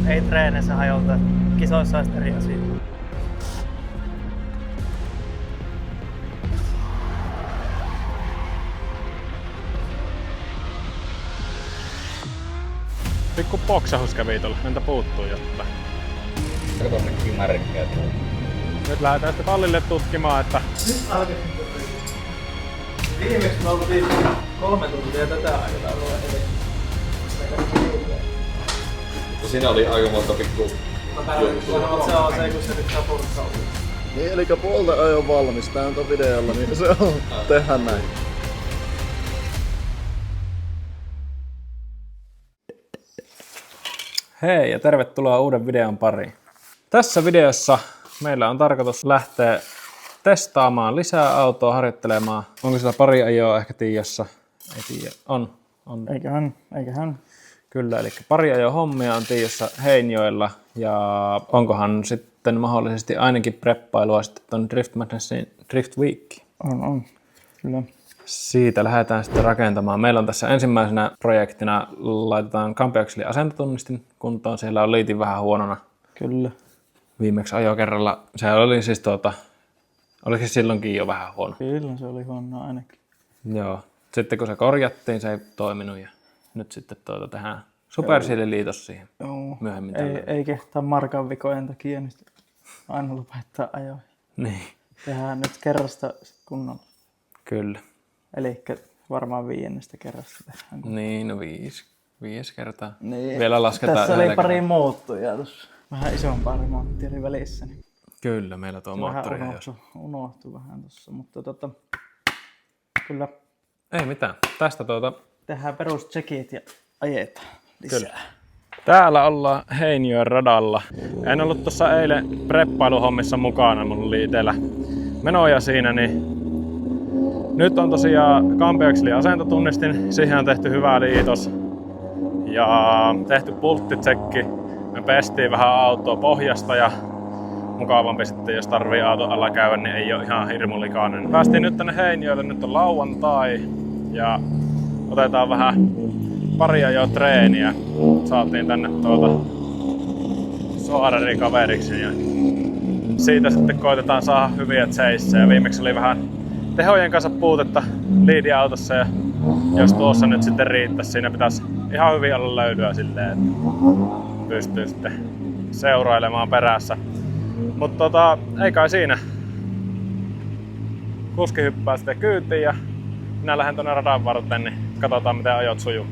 ei treeneissä hajota. Kisoissa on eri asia. Pikku boksahus kävi tuolla, entä puuttuu jotain? Kato ne kimärkkää tuolla. Nyt lähdetään sitten tallille tutkimaan, että... Nyt alkaisi. Viimeksi me oltiin 3 tuntia tätä aikataulua edes. Siinä oli aika monta pikku Sanovat se on se, kun se nyt sapurttaa. Niin, eli puolta ajon valmis. Tää on videolla, niin se on. Tehdään näin. Hei ja tervetuloa uuden videon pariin. Tässä videossa meillä on tarkoitus lähteä testaamaan lisää autoa, harjoittelemaan. Onko sillä pari ajoa ehkä tiedossa? Ei tiedä. On. Eiköhän. Kyllä, eli pari ajoa hommia on tiedossa Heinjoella. Ja onkohan sitten mahdollisesti ainakin preppailua sitten ton Drift Madnessin Drift Week. On. Kyllä. Siitä lähdetään sitten rakentamaan. Meillä on tässä ensimmäisenä projektina laitetaan Campi-Axelin asentotunnistin kuntoon. Siellä on liitin vähän huonona. Kyllä. Viimeksi ajokerralla. Se oli siis oliko se silloinkin jo vähän huono? Kyllä se oli huono ainakin. Joo. Sitten kun se korjattiin, se ei toiminut ja nyt sitten tehdään supersiililiitos siihen. Joo. Myöhemmin Ei kehtaa markan vikojen takia, niin aina lopettaa ajoja. Niin. Tehdään nyt kerrasta kunnolla. Kyllä. Elikkä varmaan 5. kerrasta tehdään. Niin, no 5 kertaa. Niin. Vielä lasketaan. Tässä oli yhdellä pari kertaa. muuttujaa tuossa. Vähän isompaa remonttia oli välissä. Niin Kyllä, meillä tuo moottori vähän jos. unohtui vähän tuossa, mutta kyllä Ei mitään. Tästä tehdään perustsekit ja ajetaan lisää. Kyllä. Täällä ollaan Heinjoen radalla. En ollut tuossa eilen preppailuhommissa mukana, mulla oli itsellä menoja siinä, niin nyt on tosiaan Campi-Axelin asentotunnistin. Siihen on tehty hyvä liitos ja tehty pulttitsekki. Me pestiin vähän autoa pohjasta ja mukavampi sitten, jos tarvii auton alla käydä, niin ei ole ihan hirmu likainen. Päästiin nyt tänne Heinjoelle, nyt on lauantai ja otetaan vähän paria jo treeniä. Saatiin tänne Soareri-kaveriksi ja siitä sitten koitetaan saada hyviä chaseja. Viimeksi oli vähän tehojen kanssa puutetta liidiautossa ja jos tuossa nyt sitten riittäisi, siinä pitäisi ihan hyvin olla löydyä silleen, että pystyy sitten seurailemaan perässä. Mutta ei kai siinä. Kuski hyppää sitten kyytiin ja minä lähden tuonne radan varten, niin katsotaan miten ajot sujuu.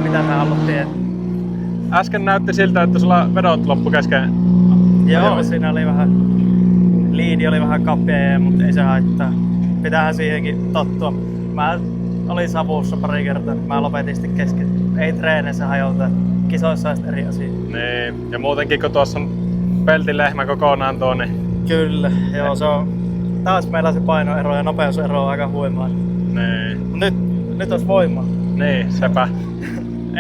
Mitä me haluttiin? Äsken näytti siltä, että sulla vedot loppu kesken. Joo, siinä oli liidi oli vähän kapea, mutta ei se haittaa. Pitäähän siihenkin tottua. Mä olin savussa pari kertaa, mä lopetin sitten kesken. Ei treeneissä hajota. Kisoissa on eri asia. Niin, ja muutenkin kun tuossa on peltilehmä kokonaan tuo, niin... Kyllä, joo se on. Taas meillä on se painoero ja nopeusero on aika huimaa. Niin, Nyt olisi voimaa. niin sepä.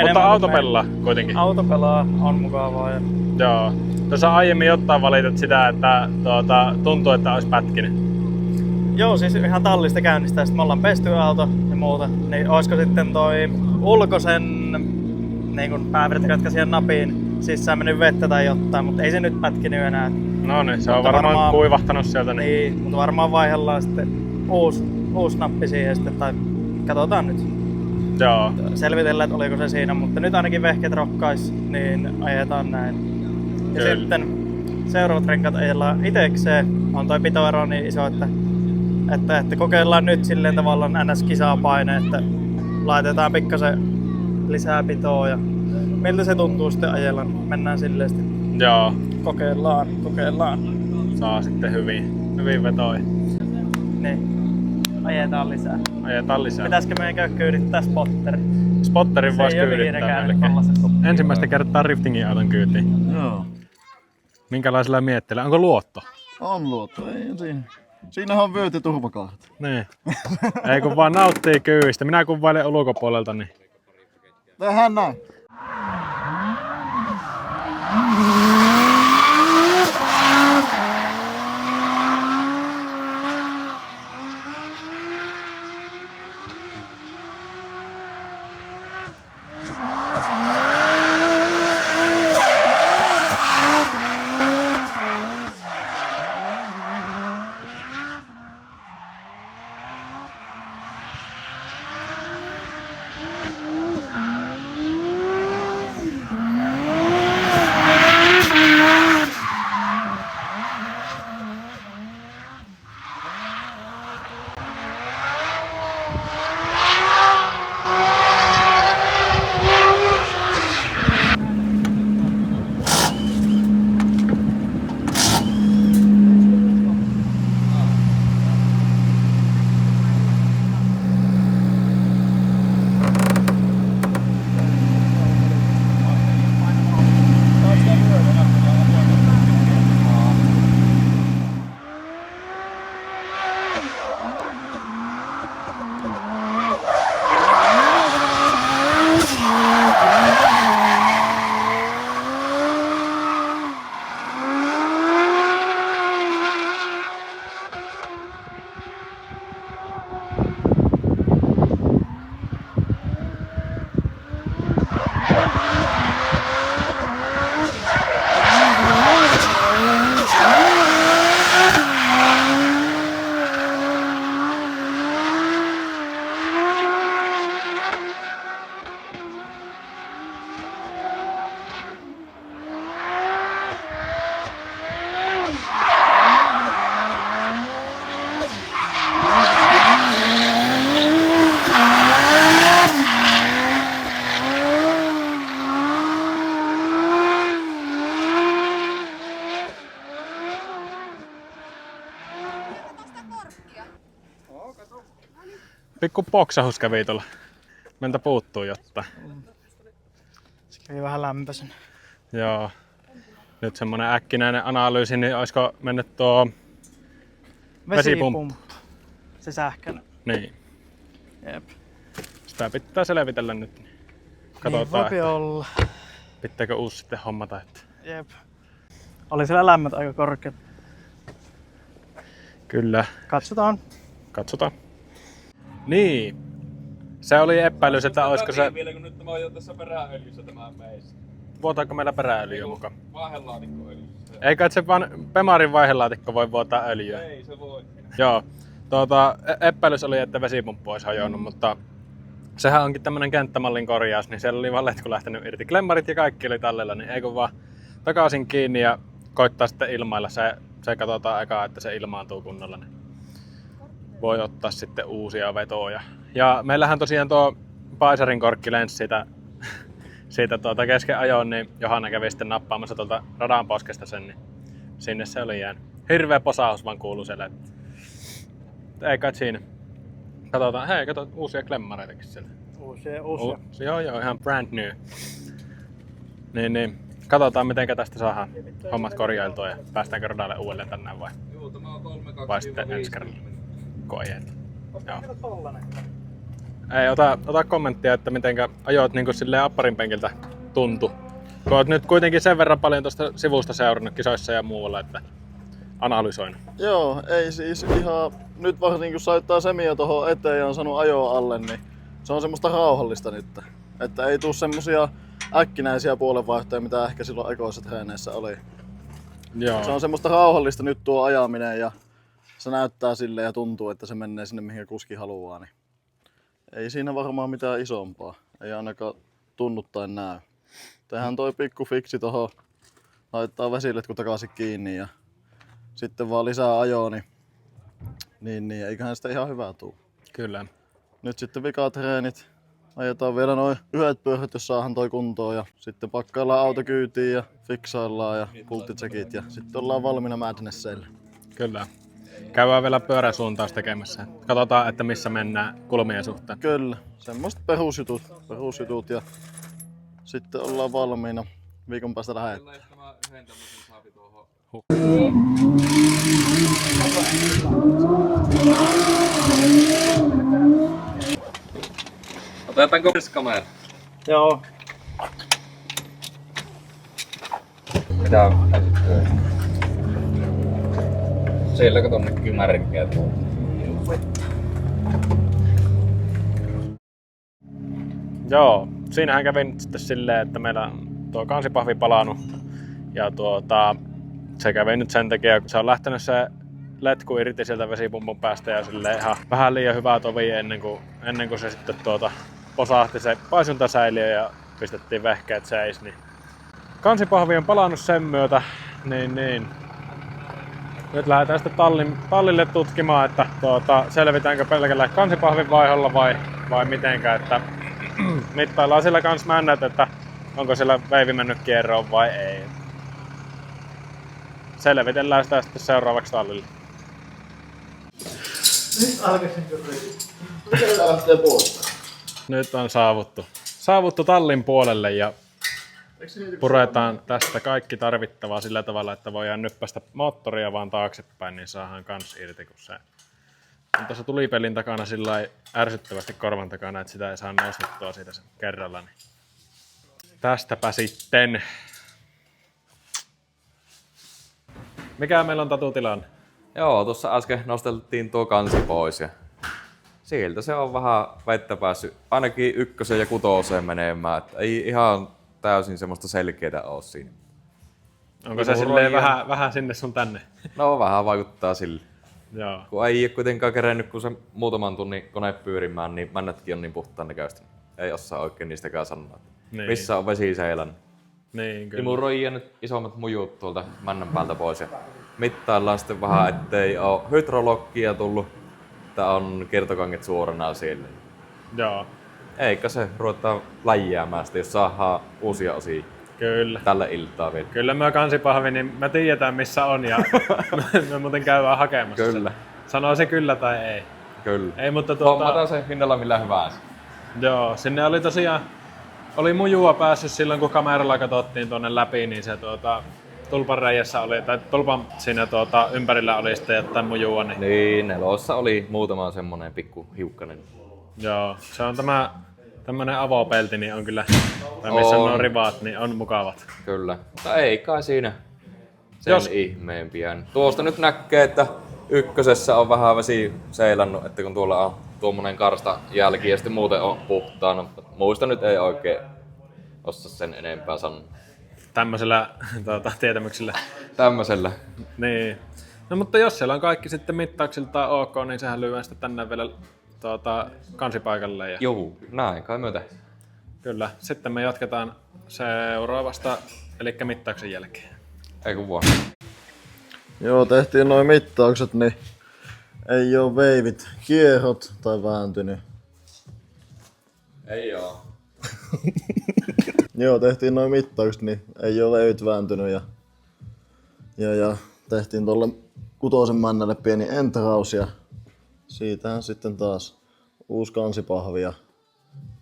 Mutta auto pelaa kuitenkin. Auto pelaa, on mukavaa. Ja... Joo. Tuossa aiemmin jotain valitat sitä, että tuntuu, että olisi pätkinyt. Joo, siis ihan tallista käynnistä. Sitten me ollaan pesty auto ja muuta. Niin olisiko sitten toi ulkoisen niin päävirtakatkaisijan napiin sisään mennyt vettä tai jotain, mutta ei se nyt pätkinyt enää. No niin, se on Mutta varmaan kuivahtanut sieltä. Niin, mutta varmaan vaihdellaan sitten uusi nappi siihen sitten, tai katsotaan nyt. Joo. Selvitellään, että oliko se siinä, mutta nyt ainakin vehket rokkais, niin ajetaan näin. Ja Kyllä. sitten seuraavat renkaat ajellaan itekseen. On toi pitoero niin iso, että kokeillaan nyt silleen tavallaan NS-kisaa paine, että laitetaan pikkasen lisää pitoa ja miltä se tuntuu sitten ajella. Mennään silleen sitten Joo. kokeillaan. Saa sitten hyvin vetoja. Niin, ajetaan lisää. Ajetaan lisää. Pitäisikö meidän käy kyydittää spotteri? Spotterin voisi kyydittää melkein. Ensimmäistä kertaa Riftingin auton kyytiin. Joo. Minkälaisella mietteellä? Onko luotto? On luotto, ei siinä. Siinähän on vyöt ja turvakahdet. Niin. Ei kun vaan nauttii kyydistä. Minä kuvailen ulkopuolelta, niin Tehdään näin. pikku poksahus kävi tuolla. Mentä puuttuu jotta. Se kävi vähän lämpöisen. Joo. Nyt semmonen äkkinäinen analyysi, niin olisiko mennyt tuo vesipumppu? Se sähköinen. Niin. Jep. Sitä pitää selvitellä nyt. Niin Katsotaan, voipi olla. pitääkö uusi sitten hommata. Että... Jep. Oli siellä lämmöt aika korkeat. Kyllä. Katsotaan. Katsotaan. Niin. Se oli epäilys, että olisiko se... Vielä kun nyt tämä on jo tässä peräöljyssä tämä meissä. Vuotaako meillä peräöljyä mukaan? Vaihelaatikkoöljyssä. Eikä se vaan Pemarin vaihelaatikko voi vuotaa öljyä? Ei se voi. Joo. Epäilys oli, että vesipumppu olisi hajonnut, mutta sehän onkin tämmönen kenttämallin korjaus, niin siellä oli vaan letku lähtenyt irti. Klemmarit ja kaikki oli tallella, niin ei kun vaan takaisin kiinni ja koittaa sitten ilmailla. Se katsotaan aikaa, että se ilmaantuu kunnolla, niin voi ottaa sitten uusia vetoja. Ja meillähän tosiaan tuo Paisarin korkki lensi siitä kesken ajoon, niin Johanna kävi sitten nappaamassa tuolta radan poskesta sen, niin sinne se oli jäänyt. Hirveä posaus vaan kuului siellä. Ei kai siinä. Katsotaan, hei, kato uusia klemmareitakin siellä. Uusia. Joo, ihan brand new. Niin. Katsotaan mitenkä tästä saadaan hommat korjailtua ja päästäänkö radalle uudelleen tänään vai? Joo, tämä on 3.2. Vai sitten ensi kerralla koejeet. Joo. Tollanen. Ei, ota kommenttia, että mitenkä ajoit niin silleen apparin penkiltä tuntu. Kun oot nyt kuitenkin sen verran paljon tuosta sivusta seurannut kisoissa ja muualla, että analysoinut. Joo, ei siis ihan... Nyt varsinkin kun saittaa Semia tohon eteen ja on saanut ajoa alle, niin se on semmoista rauhallista nyt. Että ei tuu semmosia äkkinäisiä puolenvaihtoja, mitä ehkä silloin ekoissa treeneissä oli. Joo. Se on semmoista rauhallista nyt tuo ajaminen ja se näyttää sille ja tuntuu, että se menee sinne mihin kuski haluaa. Niin ei siinä varmaan mitään isompaa. Ei ainakaan tunnu tai näy. Tehdään toi pikku fiksi tohon. Laittaa vesiletku takaisin kiinni ja sitten vaan lisää ajoa, niin eiköhän sitä ihan hyvää tuu. Kyllä. Nyt sitten vikatreenit. Ajetaan vielä noin yhdet pyörät, jos saadaan toi kuntoon ja sitten pakkaillaan auto kyytiin ja fiksaillaan ja pulttitsekit ja sitten ollaan valmiina Madnesseille. Kyllä. Käydään vielä pyöräsuuntaus tekemässä. Katsotaan, että missä mennään kulmien suhteen. Kyllä, semmoista perusjutut ja sitten ollaan valmiina. Viikon päästä lähdetään. Tämä yhden tämmösen saapi tuohon. Otetaanko kamera? Joo. Mitä on? Siellä kato näkyy märkää tuolla. Joo, siinähän kävi nyt sitten silleen, että meillä on tuo kansipahvi palannut. Ja se kävi nyt sen takia, kun se on lähtenyt se letku irti sieltä vesipumpun päästä ja silleen ihan vähän liian hyvää tovi ennen kuin se sitten posahti se paisuntasäiliö ja pistettiin vehkeet seis. Niin kansipahvi on palannut sen myötä, niin. Nyt lähdetään sitten tallille tutkimaan, että selvitäänkö pelkällä kansipahvin vaiholla vai mitenkä, että mittaillaan sillä kans männät, että onko siellä veivi mennyt kierroon vai ei. Selvitellään sitä sitten seuraavaksi tallille. Nyt alkaisin kyllä. Miten tää lähtee pois? Nyt on saavuttu tallin puolelle ja puretaan tästä kaikki tarvittavaa sillä tavalla, että voidaan nyppästä moottoria vaan taaksepäin, niin saadaan kans irti, kun se on tuossa tulipelin takana sillä ärsyttävästi korvan takana, että sitä ei saa nostettua siitä sen kerralla. Niin tästäpä sitten. Mikä meillä on tatutilanne? Joo, tuossa äsken nosteltiin tuo kansi pois ja sieltä se on vähän vettä päässyt ainakin 1 ja 6 menemään, että ei ihan täysin semmoista selkeää ole siinä. Onko se silleen vähän sinne sun tänne? No vähän vaikuttaa sille. Joo. Kun ei ole kuitenkaan kerennyt kun se muutaman tunnin kone pyörimään, niin männätkin on niin puhtaan näköistä. Ei osaa oikein niistäkään sanoa. Niin. Missä on vesi seilannut. Niin, kyllä. Imuroijia nyt isommat mujut tuolta männän päältä pois ja mittaillaan sitten vähän, ettei ole hydrologgia tullut, että on kiertokanget suorana siellä. Joo. Eikä se ruvetaan läjäämään sitten, jos saadaan uusia osia Kyllä. tällä iltaa vielä. Kyllä me kansipahvi, niin me tiedetään missä on ja me muuten käydään hakemassa Kyllä. sen. Sanoo se kyllä tai ei. Kyllä. Ei, mutta Hommataan se hinnalla millä hyvänsä. Joo, sinne oli tosiaan mujua päässyt silloin kun kameralla katsottiin tuonne läpi, niin se tulpan reiässä oli, tai tulpan siinä ympärillä oli sitten jotain mujua. Niin, nelossa oli muutama semmonen pikku hiukkanen. Joo, se on tämmönen avopelti, niin on kyllä, tai missä on nuo rivaat, niin on mukavat. Kyllä, mutta ei kai siinä sen ihmeempiä. Tuosta nyt näkee, että 1 on vähän vesi seilannut, että kun tuolla on tuommoinen karsta jälki ja sitten muuten on puhtaana. Muista nyt ei oikein osaa sen enempää sanoa. Tämmöisellä tietämyksellä. Tämmöisellä. Niin. No mutta jos siellä on kaikki sitten mittauksiltaan ok, niin sehän lyö sitten tänne vielä kansipaikalle. Ja... Joo, näin kai myötä. Kyllä. Sitten me jatketaan seuraavasta, eli mittauksen jälkeen. Ei kun vaan. Joo, tehtiin noin mittaukset, niin ei oo veivit kierrot tai vääntynyt. Ei oo. Joo, tehtiin noin mittaukset, niin ei oo veivit vääntynyt ja tehtiin tolle 6 männälle pieni entraus ja siitähän sitten taas uusi kansipahvi ja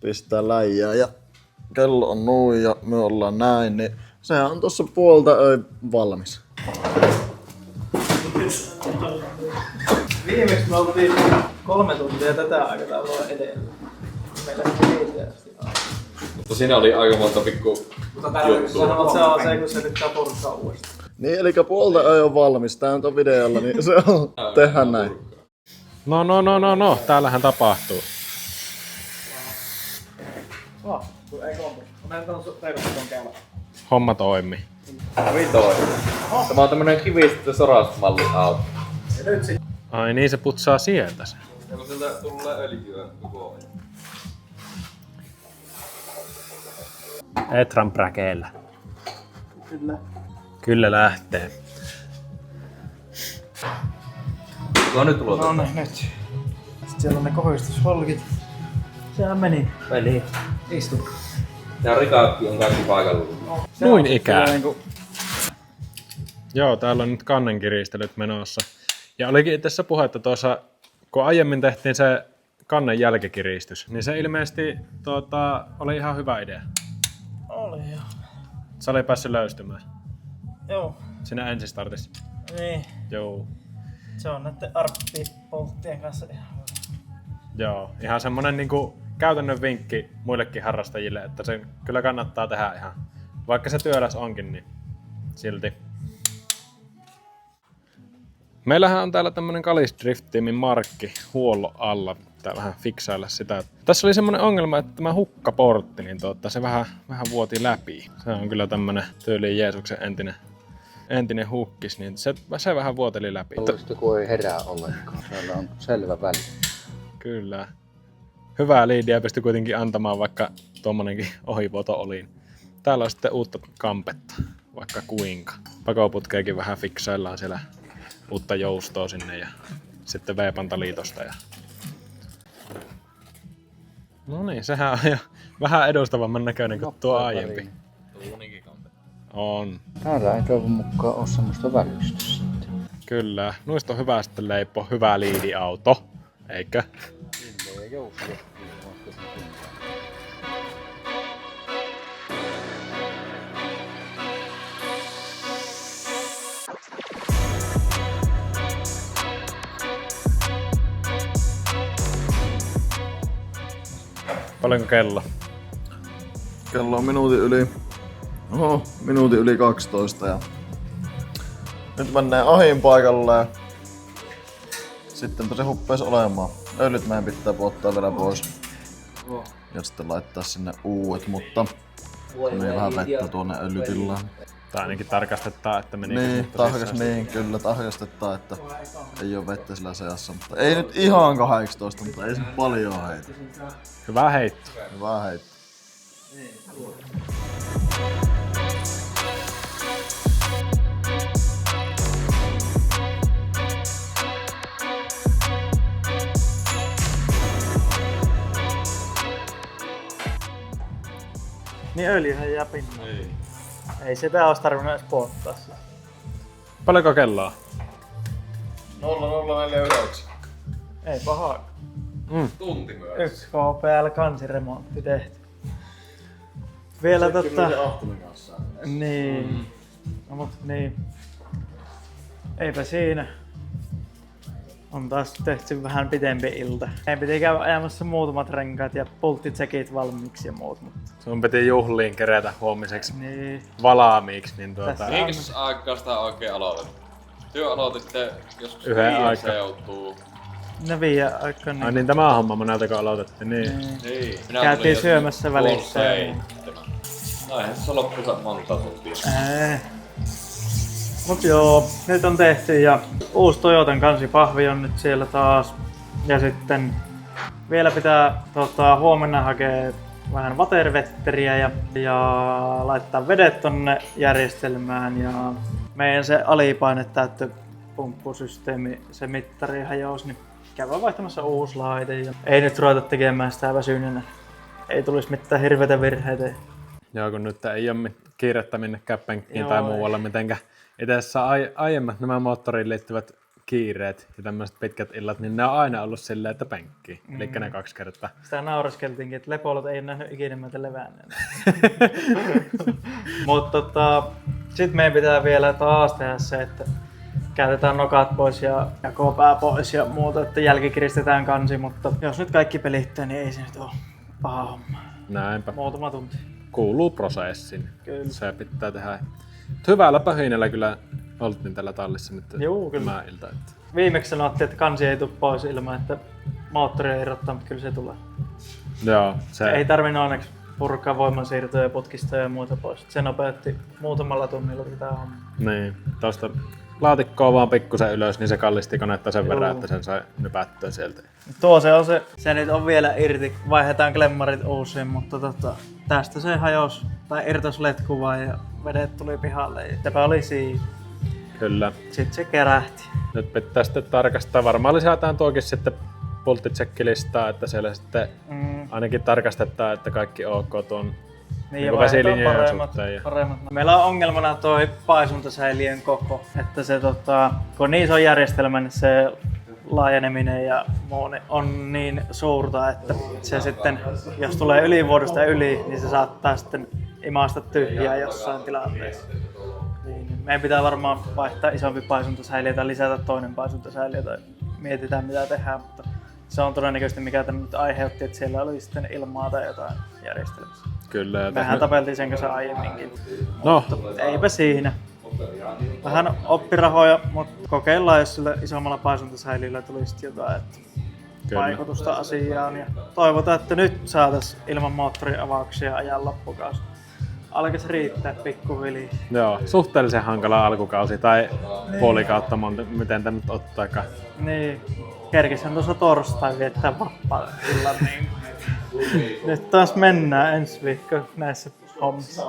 pistää läjää ja kello on noin ja me ollaan näin, niin sehän on tossa puolta valmis. Viimeksi me oltiin 3 tuntia tätä aikataulua edellä. Meillä ei asti. Mutta siinä oli aika monta pikku Sanovat se on se, kun se nyt purkaa uudestaan. Niin, eli puolta on valmis. Tää on videolla, niin se on. Tehdään näin. No, täällähän tapahtuu. Ei kompo. Homma toimi. Vitoin. Tämä on tämmönen kivistetty sorasmalli auto. Ai niin, se putsaa sieltä se. Ja kun sieltä tulee öljyä koko ajan. Etran präkeillä. Kyllä. Kyllä lähtee. No nyt tulee. No niin, nyt. Sitten siellä on ne kohdistusholkit. Sehän meni. Meni. Istu. Ja rikakki on kaikki paikalla. Noin ikää. Niinku... Joo, täällä on nyt kannenkiristelyt menossa. Ja olikin itse asiassa puhetta tuossa, kun aiemmin tehtiin se kannen jälkikiristys, niin se ilmeisesti oli ihan hyvä idea. Oli joo. Se oli päässyt löystymään. Joo. Siinä ensistartissa. Niin. Joo. Se on näiden arppipolttien kanssa ihan hyvä. Joo, ihan semmonen niinku käytännön vinkki muillekin harrastajille, että se kyllä kannattaa tehdä ihan, vaikka se työläs onkin, niin silti. Meillähän on täällä tämmönen Kalis Drift Teamin markki huollon alla. Pitää vähän fiksailla sitä. Tässä oli semmonen ongelma, että tämä hukkaportti, niin se vähän vuoti läpi. Se on kyllä tämmönen tyyliin Jeesuksen entinen hukkis, niin se vähän vuoteli läpi. Tällaista kun ei herää ollenkaan. Täällä on selvä väli. Kyllä. Hyvää liidiä pystyi kuitenkin antamaan, vaikka tuommoinenkin ohivuoto oli. Täällä on sitten uutta kampetta, vaikka kuinka. Pakoputkeekin vähän fiksaillaan siellä uutta joustoa sinne ja sitten V-pantaliitosta. No niin, sehän on jo vähän edustavamman näköinen kuin tuo aiempi. On. Täällä ei toivon mukaan ole semmoista välystä sitten. Kyllä. Noista on hyvä sitten leipo, hyvä liidiauto, eikö? Kyllä, ja jousia. Paljonko kello? Kello on minuutin yli 12 ja nyt mennään ahin paikalle ja sittenpä se huppees olemaan. Öljyt meidän pitää ottaa vielä pois ja sitten laittaa sinne uudet, mutta meni vähän vettä tuonne öljytillaan. Tai ainakin tarkastetaan, että meni. Niin, kyllä tarkastetaan, että ei ole vettä sillä seassa. Mutta ei nyt ihan 18, mutta ei se paljon heitä. Hyvä heitto. Hyvä heitto. Niin öljyhän jää pinnalle. Ei sitä olisi tarvinnut edes polttaa. Paljonko kelloa? 0049. Ei pahaa. Tunti myös. 1 KPL kansiremontti tehty. Vielä Niin. No mut niin. Eipä siinä. On taas tehty vähän pitempi ilta. Meidän piti käydä ajamassa muutamat renkaat ja pulttitsekit valmiiksi ja muut. Mutta... Sun piti juhliin kerätä huomiseksi Niin. valaamiiksi. Niin Minkäs aikaa sitä oikein aloitettu? Työ aloititte joskus Yhden aikaa. seutuu. Ne 5 aikaan. Ai niin, tämä homma moneltako aloitettiin, niin. Niin. Minä Käytiin tulin syömässä joskus välissä. 6:30. No eihän se loppuunsa monta tuntia. Mut joo, nyt on tehty ja uusi Toyotan kansipahvi on nyt siellä taas. Ja sitten vielä pitää huomenna hakea vähän watervetteriä ja laittaa vedet tonne järjestelmään ja meidän se alipainetäyttöpumppusysteemi, se mittari hajosi, niin käydään vaihtamassa uusi laite ja ei nyt ruveta tekemään sitä väsyneenä. Ei tulisi mitään hirveitä virheitä. Joo, kun nyt ei ole kiirettä minnekään penkkiin Joo, tai muualla mitenkään. Itse asiassa aiemmat nämä moottoriin liittyvät kiireet ja tämmöiset pitkät illat, niin ne on aina ollut silleen, että penkkiin. Elikkä ne 2 kertaa. Sitä naureskeltiinkin, että lepolot ei nähnyt ikinä meitä levänneen. Mutta sit meidän pitää vielä taas tehdä se, että käytetään nokat pois ja jakopää pois ja muuta, että jälkikiristetään kansi, mutta jos nyt kaikki pelittää, niin ei se nyt ole paha homma. Näinpä. Muutama tunti. Kuuluu prosessin. Kyllä. Se pitää tehdä. Hyvällä pöhinällä kyllä oltiin tällä tallissa nyt Juu, kyllä. tämä ilta. Että... Viimeksi sanottiin, että kansi ei tule pois ilman, että moottori ei erottaa, mutta kyllä se tulee. Joo, se... Ei tarvinnut onneksi purkaa voimansiirtoja, putkistoja ja muuta pois. Se nopeutti muutamalla tunnilla tätä hommaa. Niin, tuosta laatikkoa vaan pikkusen ylös, niin se kallisti konetta sen verran, että sen sai nypättyä sieltä. Tuo se on se. Se nyt on vielä irti. Vaihdetaan klemmarit uusiin, mutta tästä se hajosi tai irtosi letku vaan ja vedet tuli pihalle. Ja sepä oli siinä. Kyllä. Sitten se kerähti. Nyt pitää sitten tarkastaa. Varmaan lisätään tuokin sitten pulttitsekkilistaa, että siellä sitten ainakin tarkastetaan, että kaikki ok tuon Niin ja vesilinjojen paremmat. suhteen. Meillä on ongelmana toi paisuntasäiliön koko, että se kun on niin iso järjestelmä, niin se laajeneminen ja muu on niin suurta, että se sitten, jos tulee ylivuodosta yli, niin se saattaa sitten imaista tyhjää jossain tilanteessa. Niin, meidän pitää varmaan vaihtaa isompi paisuntasäiliö tai lisätä toinen paisuntasäiliö tai mietitään mitä tehdään, mutta se on todennäköisesti mikä tämän nyt aiheutti, että siellä oli sitten ilmaa tai jotain järjestelmässä. Kyllä. Ja Vähän tapeltiin sen kanssa aiemminkin. No, Mutta eipä siinä. Vähän oppirahoja, mutta kokeillaan, jos sillä isommalla paisuntasäiliöllä tulisi jotain vaikutusta asiaan. Ja toivotaan, että nyt saataisiin ilman moottoriavauksia ajan loppukausi. Alkaisi riittää pikkuhiljaa. joo, suhteellisen hankala alkukausi tai puolikautta, miten tämä nyt ottaakaan. Niin, kerkishän tuossa torstai viettää vapaa illan niin. Nyt taas mennään ensi viikko näissä hommissa.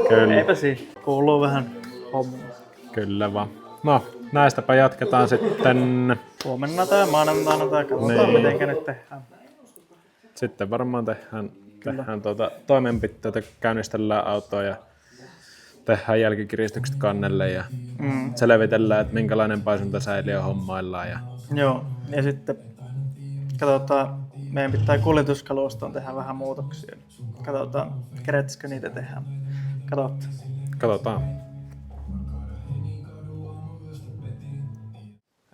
Kyllä. Eipä siinä, kuuluu vähän hommia. Kyllä vaan. No, näistäpä jatketaan sitten. Huomenna tai maanantaina tai katsotaan mitenkä nyt tehdään. Sitten varmaan tehdään toimenpiteitä, käynnistellään autoa ja tehdään jälkikiristykset kannelle ja selvitellään, että minkälainen paisuntasäiliö hommaillaan. Ja Joo, ja sitten katsotaan, meidän pitää kuljetuskalustoon tehdä vähän muutoksia. Katsotaan, keretsikö niitä tehdään. katsotaan.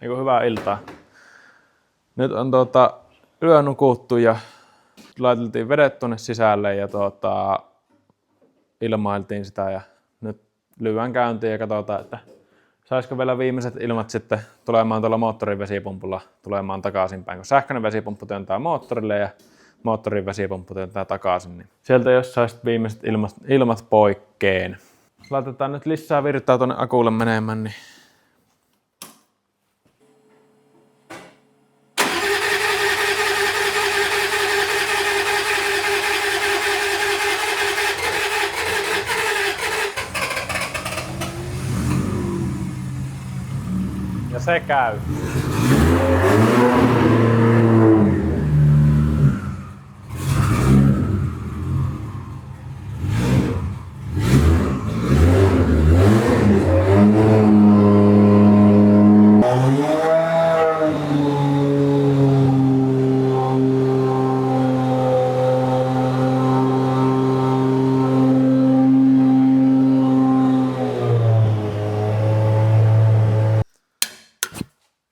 Eiku hyvää iltaa. Nyt on yö nukuttu ja laiteltiin vedet tuonne sisälle ja ilmailtiin sitä ja nyt lyödään käyntiin ja katsotaan, että saisiko vielä viimeiset ilmat sitten tulemaan tuolla moottorin vesipumpulla tulemaan takaisinpäin, kun sähköinen vesipumppu työntää moottorille ja moottorin vesipumppu työntää takaisin, niin sieltä jos saisit viimeiset ilmat poikkeen. Laitetaan nyt lisää virtaa tuonne akulle menemään, niin ja se käy.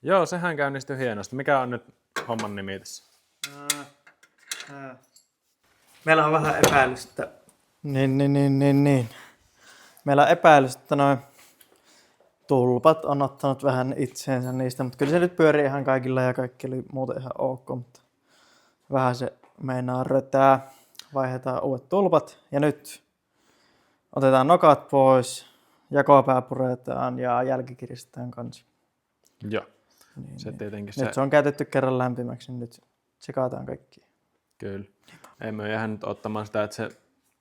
Joo, sehän käynnistyi hienosti. Mikä on nyt homman nimi tässä? Meillä on vähän epäilystä. Niin. Meillä on epäilystä, että noin tulpat on ottanut vähän itseensä niistä, mutta kyllä se nyt pyörii ihan kaikilla ja kaikki oli muuten ihan ok, mutta vähän se meinaa rötää. Vaihdetaan uudet tulpat ja nyt otetaan nokat pois, jakopää puretaan ja jälkikiristetään kanssa. Joo. Se tietenkin Nyt se on käytetty kerran lämpimäksi, niin nyt tsekataan kaikki. Kyllä. Ei me jäädä nyt ottamaan sitä, että se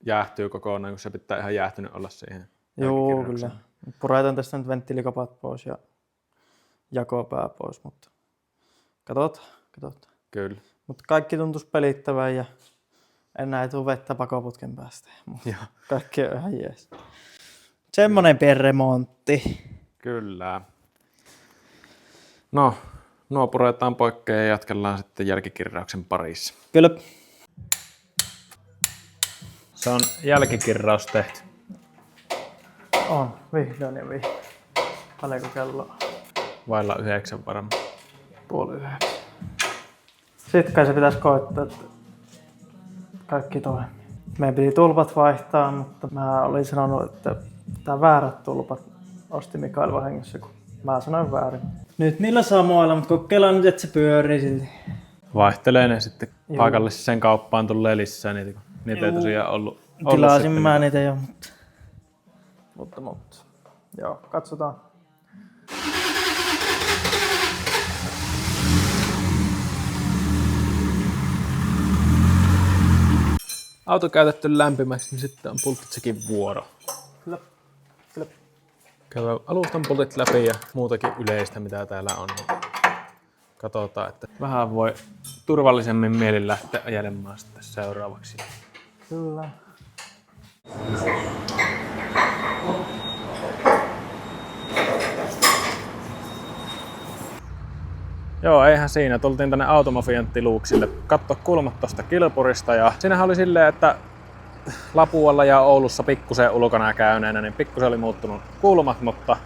jäähtyy kokonaan, kun se pitää ihan jäähtynyt olla siihen. Joo, kyllä. Puretaan tästä nyt venttiilikapat pois ja jakopää pois, mutta katsotaan. Kyllä. Mutta kaikki tuntuisi pelittävän ja enää ei tule vettä pakoputken päästä. Joo. Kaikki on ihan jees. Semmonen perremontti. Kyllä. No, nuo puretaan poikkeen ja jatkellaan sitten jälkikirrauksen parissa. Kyllä. Se on jälkikirraus tehty. On, vihdoin ja vihdoin. Paljonko kello on? Vailla 9 varmaan. 8:30. Sitten kai se pitäisi koittaa, että kaikki toimii. Meidän piti tulpat vaihtaa, mutta mä olin sanonut, että tää väärät tulpat osti Mikael vahingossa, kun mä sanoin väärin. Nyt niillä samoilla, mutta kokeillaan nyt, että se pyörii silti. Vaihtelee ne sitten paikalliseen kauppaan tulee lisää niitä, kun Niitä ei tosiaan ollut Tilasin sitten mä niitä jo, mutta. Joo, katsotaan. auto käytetty lämpimäksi, niin sitten on pulttitsekin vuoro. Kyllä. Käydään alustan pultit läpi ja muutakin yleistä, mitä täällä on. Katsotaan, että vähän voi turvallisemmin mielin lähteä ajelemaan sitten seuraavaksi. Kyllä. Joo, eihän siinä. Tultiin tänne Automafian tiluuksille katsoa kulmat tosta Kilpurista ja siinähän oli silleen, että Lapualla ja Oulussa pikkusen ulkona käyneenä, niin pikkusen oli muuttunut kulmat, mutta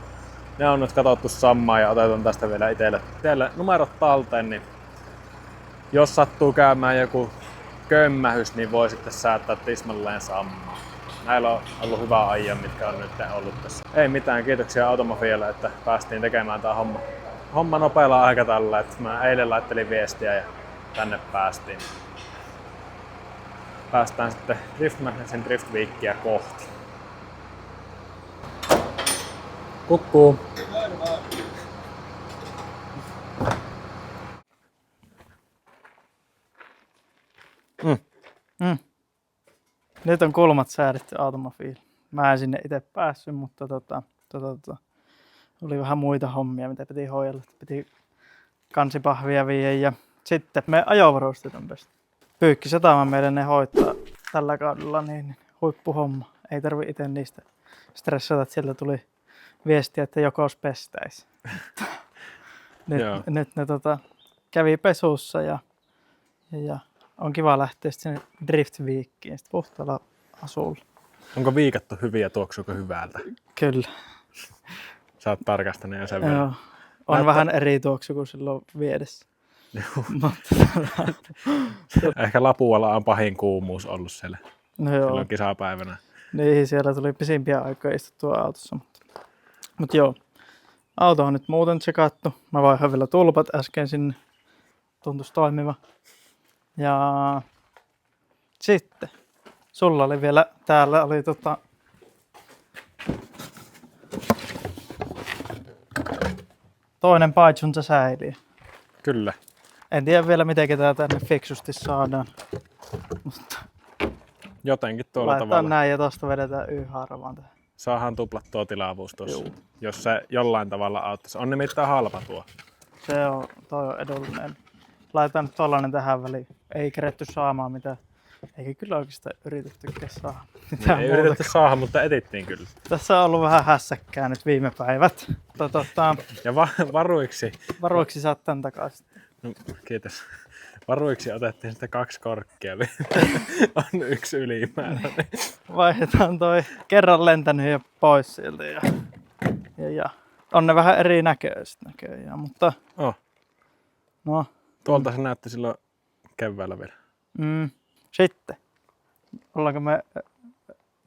ne on nyt katsottu samaa ja otetaan tästä vielä itselle numerot talteen, niin jos sattuu käymään joku kömmähys, niin voi sitten säättää tismalleen samaa. Näillä on ollut hyvä ajan, mitkä on nyt ollut tässä. Ei mitään, kiitoksia Automafialle, että päästiin tekemään tää homma nopealla aikataululla, että mä eilen laittelin viestiä ja tänne päästiin. Päästään sitten Driftmagnetin Drift Weekia kohti. Kukkuu! Nyt on kulmat säädetty Automafiille. Mä en sinne itse päässyt, mutta oli vähän muita hommia, mitä piti hoidella. Piti kansipahvia viedä ja sitten me ajovarusteet on pesty. Pyykkisataman meidän ne hoitaa tällä kaudella, niin huippuhomma. Ei tarvi itse niistä stressata, että sieltä tuli viestiä, että jokos pestäisi. nyt ne kävi pesussa ja on kiva lähteä sinne Drift Weekiin puhtaalla asulla. Onko viikattu hyviä, tuoksuuko hyvältä? Kyllä. Sä oot tarkastanut jo sen Joo. verran. On vähän eri tuoksu kuin silloin viedessä. Ehkä Lapualla on pahin kuumuus ollut siellä No joo. silloin kisapäivänä. Niin, siellä tuli pisimpiä aikoja istuttua autossa. Mutta joo, auto on nyt muuten tsekattu. Mä vaihoin vielä tulpat äsken sinne. Tuntuisi toimiva. Ja sitten sulla oli vielä, täällä oli toinen paitsunsa säiliö. Kyllä. En tiedä vielä miten tää tänne fiksusti saadaan. Mutta Jotenkin tuolla laitetaan tavalla. näin ja tosta vedetään Y-haara vaan tähän. Saadaan tuplattua tilavuus tuossa, jos se jollain tavalla auttaisi. On nimittäin halpa tuo. Toi on edullinen. Laitetaan nyt tollanen tähän väliin. Ei keretty saamaan mitään. Eikä kyllä oikeastaan yritettykkään saada mitään Ei muuta. yritetty saada, mutta etittiin kyllä. Tässä on ollut vähän hässäkkää nyt viime päivät. Ja varuiksi, Varuiksi saat tän takaisin. no, kiitos. Varuiksi otettiin sitten 2 korkkia. On 1 ylimääräinen. Vaihdetaan toi kerran lentänyt jo pois sieltä. Ja on ne vähän eri näköiset näköjään, mutta no. Tuolta se näytti silloin keväällä vielä. Sitten. Ollaanko me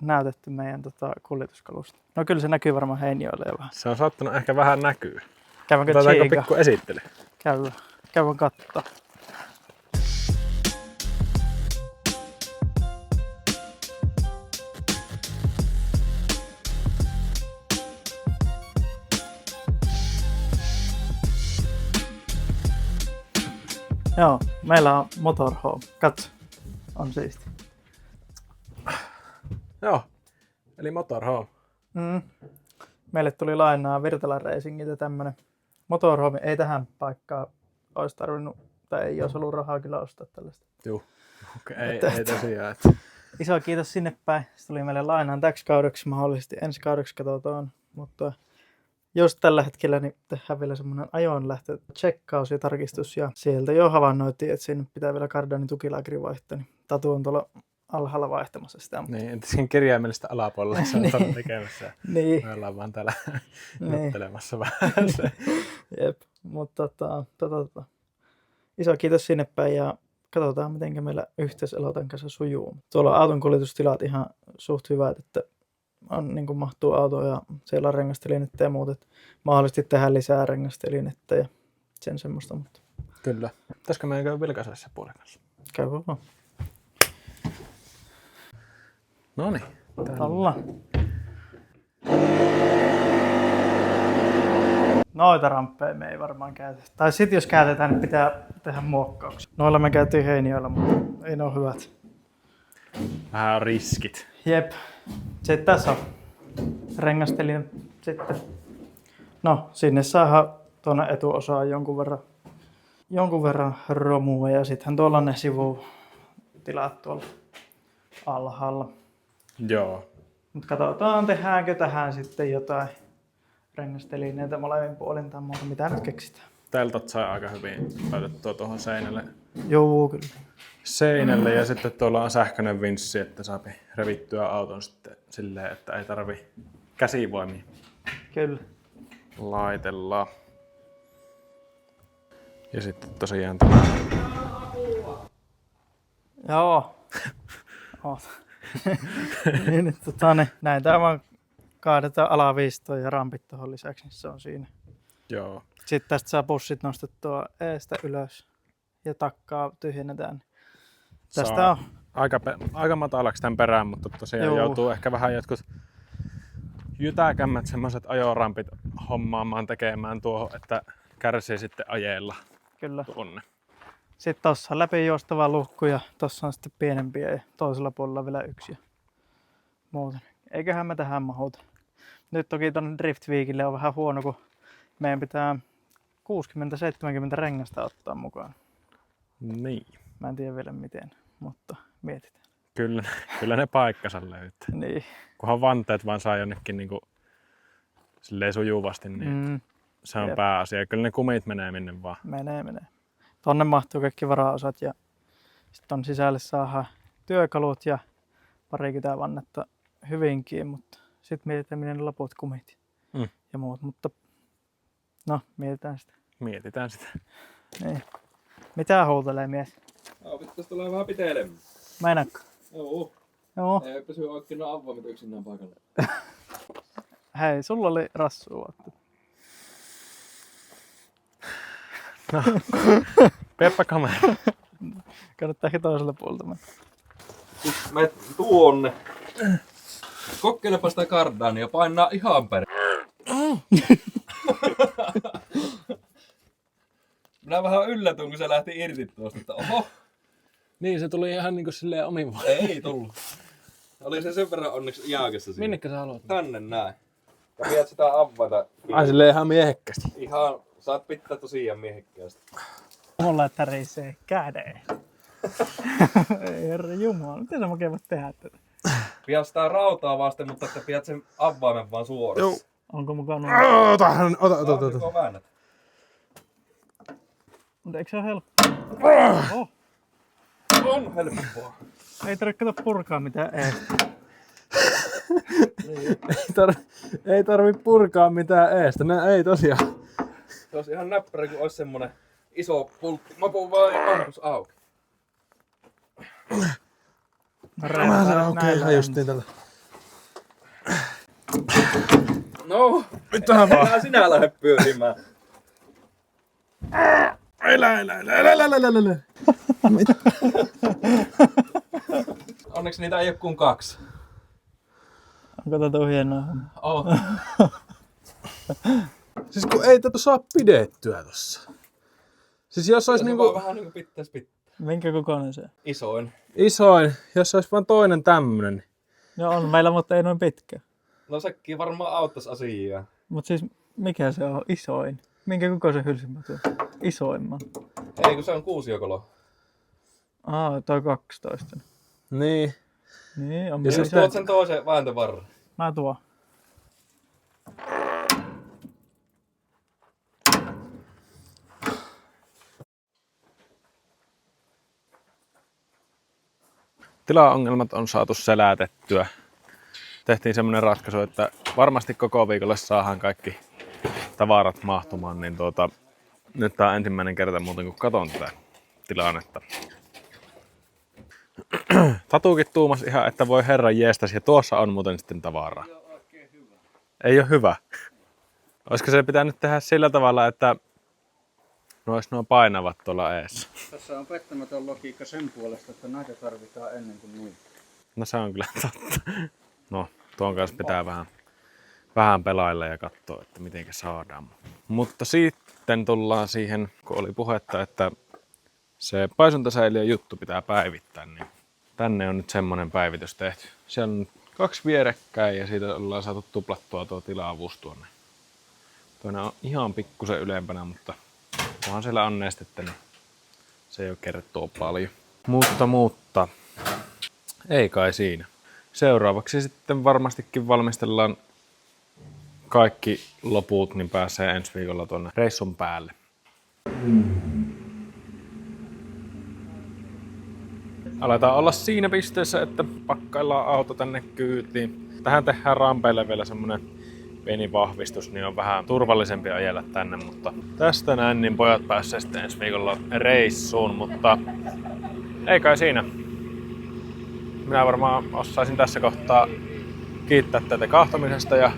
näytetty meidän kuljetuskalusta? No kyllä se näkyy varmaan Heinioille jo vähän. Se on saattanut ehkä vähän näkyä. Käydäänkö Otetaanko tsiikaa? pikku esittely? Käydään katsoa. Joo, meillä on motorhome. Katso, on siisti. Joo, eli motorhome. Meille tuli lainaa Virtalan Racingilta tämmönen motorhome. Ei tähän paikkaan olisi tarvinnut, tai ei olisi ollut rahaa kyllä ostaa tällaista. Joo, okay, ei tosiaan. Iso kiitos sinne päin. Se tuli meille lainaan täksi kaudeksi, mahdollisesti ensi kaudeksi katsotaan. Mutta just tällä hetkellä niin tehdään vielä semmoinen ajoinlähtö tsekkaus ja tarkistus. Ja sieltä jo havainnoitiin, että sinne pitää vielä Cardanin tukilääkäri vaihtaa. Niin Tatu on tuolla alhaalla vaihtamassa sitä. Niin, entä siinä kirjaimellista alapuolella se on tuolla tekemässä. Niin. Me ollaan vaan täällä juttelemassa vähän. Jep, mutta iso kiitos sinne päin ja katsotaan miten meillä yhteiselotan kanssa sujuu. Tuolla on auton kuljetustilat ihan suht hyvät, että on, niin kuin mahtuu autoon ja siellä on rengastelinettä ja muut, että mahdollisesti tehdään lisää rengastelinettä ja sen semmoista, mutta Kyllä. Pitäisikö meidän käydä vilkaisessa puolen kanssa? käy vaan. Noniin. Tolla. Noita ramppeja me ei varmaan käytetä. Tai sit jos käytetään, niin pitää tehdä muokkauksia. Noilla me käytiin Heiniöllä, mutta ei ne ole hyvät. Vähän on riskit. Jep. Sitten tässä on rengastelin sitten. No, sinne saadaan tuonne etuosaan jonkun verran romua ja sittenhän tuolla ne sivutilat tuolla alhaalla. Joo. Mutta katsotaan, tehdäänkö tähän sitten jotain rengastelineitä molemmin puolin tai muuta, mitä nyt keksitään. Teltat sai aika hyvin laitettua tuohon Joo, kyllä. seinälle ja sitten tuolla on sähköinen vinssi, että saa revittyä auton sitten silleen, että ei tarvi käsivoimia Kyllä. laitella. Ja sitten tosiaan tämä. Joo. Oot. niin, näitä vaan kaadetaan alaviistoon ja rampit tuohon lisäksi, niin se on siinä. Joo. Sitten tästä saa pussit nostettua eestä ylös ja takkaa tyhjennetään. Tästä Saa on. aika matalaksi tämän perään, mutta tosiaan joutuu ehkä vähän jotkut jytäkämmät semmoiset ajorampit hommaamaan tekemään tuohon, että kärsii sitten ajeella Kyllä. tuonne. Sitten tossa on läpi juostava luukku ja tossa on sitten pienempiä ja toisella puolella vielä yksi ja muuten. Eiköhän me tähän mahuta. Nyt toki tonne Drift Weekille on vähän huono, kun meidän pitää 60-70 rengasta ottaa mukaan. Niin. Mä en tiedä vielä miten, mutta mietitään. Kyllä ne paikkansa löytää. Niin. Kunhan vanteet vaan saa jonnekin niinku silleen sujuvasti, niin se on pääasia. Kyllä ne kumit menee minne vaan. Menee. Tonne mahtuu kaikki varaosat ja sitten on sisälle saadaan työkalut ja parikymmentä vannetta hyvinkin, mutta sitten mietitään minne ne loput kumit ja muut, mutta no mietitään sitä. Mietitään sitä. Niin. Mitä huutelee mies? Pitäisi tulla vähän pitelemään. Meinaatko? Joo. Ei pysy oikein avoimet yksinään paikalle. Hei, sulla oli rassua. No, Peppa kamera. Kannattaa ehkä toisella puolelta mennä. Sitten me tuonne. Kokeilepa sitä kardaania ja painaa ihan perään. Minä vähän yllätyin, kun se lähti irti tuosta, että oho. Niin, se tuli ihan niinku silleen omin vaan. Ei tullut. Oli se sen verran onneksi jääkässä siinä. Minnekä sä haluat? Tänne näin. Ja pidät sitä avata. Ai silleen ihan miehekkästi. Ihan, saat pitää tosiaan miehekkäästi. Mulla tärisee käden. Ei herra jumala, miten sä makea voit tehdä tätä? Pidät sitä rautaa vasten, mutta että pidät sen avaimen vaan suorassa. Joo. Onko mukana? Ota. Onko väännät? Mutta eikö se ole helppoa? Oh. On helppoa. Ei tarvitse kato purkaa mitään eestä. Ei tarvi purkaa mitään eestä. Ei tosiaan. Se olisi ihan näppärä, kun olisi semmonen iso pultti. Mapu vaan ja ampus auki. Okei, justiin tällä. No, Nyt tähän vaan. enää sinä lähde pyörimään. Älä. Onneksi niitä ei ole kuin 2. Onko tätä hienoa? Oh. Siis kun ei tätä saa pidettyä tossa. Siis jos olisi niinku Vähän niinku pitäis pitää. Minkä kokoinen se? Isoin. isoin, jos olisi vain toinen tämmönen. No on meillä, mutta ei noin pitkä. No sekin varmaan auttaisi asiaa. Mut siis mikä se on isoin? Minkä kokoisen hylsyn tuo? Isoimman. Ei kun se on 6-jokolo. Toi 12. Niin. Niin, on Ja meillä jos tuot sen toisen vääntövarren. Mä tuon. Tilaongelmat on saatu selätettyä. Tehtiin semmoinen ratkaisu, että varmasti koko viikolle saadaan kaikki tavarat mahtumaan, niin nyt tää on ensimmäinen kerta muuten kun katon tätä tilannetta. Tatuukin tuumas ihan, että voi herran jeestäs, ja tuossa on muuten sitten tavaraa. Ei ole hyvä. Olisiko se pitänyt tehdä sillä tavalla, että nuo painavat tuolla eessä? Tässä on pettämätön logiikka sen puolesta, että näitä tarvitaan ennen kuin nuita. No se on kyllä totta. No, tuon kanssa pitää vähän pelailla ja katsoa, että miten saadaan. Mutta sitten tullaan siihen, kun oli puhetta, että se paisuntasäiliön juttu pitää päivittää, niin tänne on nyt semmonen päivitys tehty. Siellä on 2 vierekkäin ja siitä ollaan saatu tuplattua tuo tilaavuus tuonne. Toinen on ihan pikkusen ylempänä, mutta kunhan siellä on nestettä, niin se ei ole kerrottua paljon. Mutta ei kai siinä. Seuraavaksi sitten varmastikin valmistellaan kaikki loput, niin pääsee ensi viikolla tuonne reissun päälle. Aletaan olla siinä pisteessä, että pakkaillaan auto tänne kyytiin. Tähän tehdään rampeille vielä semmonen pieni vahvistus, niin on vähän turvallisempi ajella tänne, mutta tästä näin, niin pojat pääsee sitten ensi viikolla reissuun, mutta ei kai siinä. Minä varmaan osaisin tässä kohtaa kiittää teitä kahtomisesta ja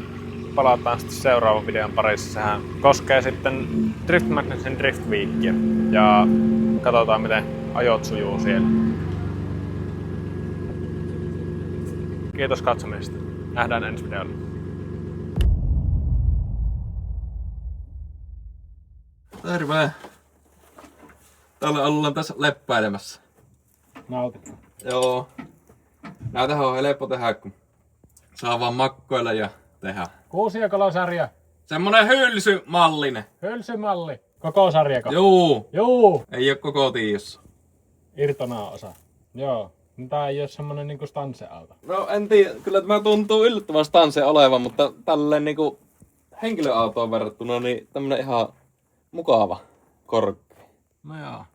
palataan sitten seuraavan videon parissa. Sehän koskee sitten Drift Madnessin Drift Weekia ja katsotaan miten ajot sujuu siellä. Kiitos katsomisesta. Nähdään ensi videolla. Terve! Täällä ollaan tässä leppäilemässä. Nautitko? Joo. Näitähän on helppo tehdä, kun saa vaan makkoilla ja tehdä. Kuusiokolosarja. Semmonen hylsymallinen. Hylsymalli. Koko sarjako? Juu. Juu. Ei oo koko tiossa. Irtonaa osa. Joo. Tää ei oo semmonen niinku stanse-auto. No en tiedä, kyllä tämä tuntuu yllättävän stanse olevan, mutta tälleen niinku henkilöautoon verrattuna niin tämmönen ihan mukava korkki. No joo.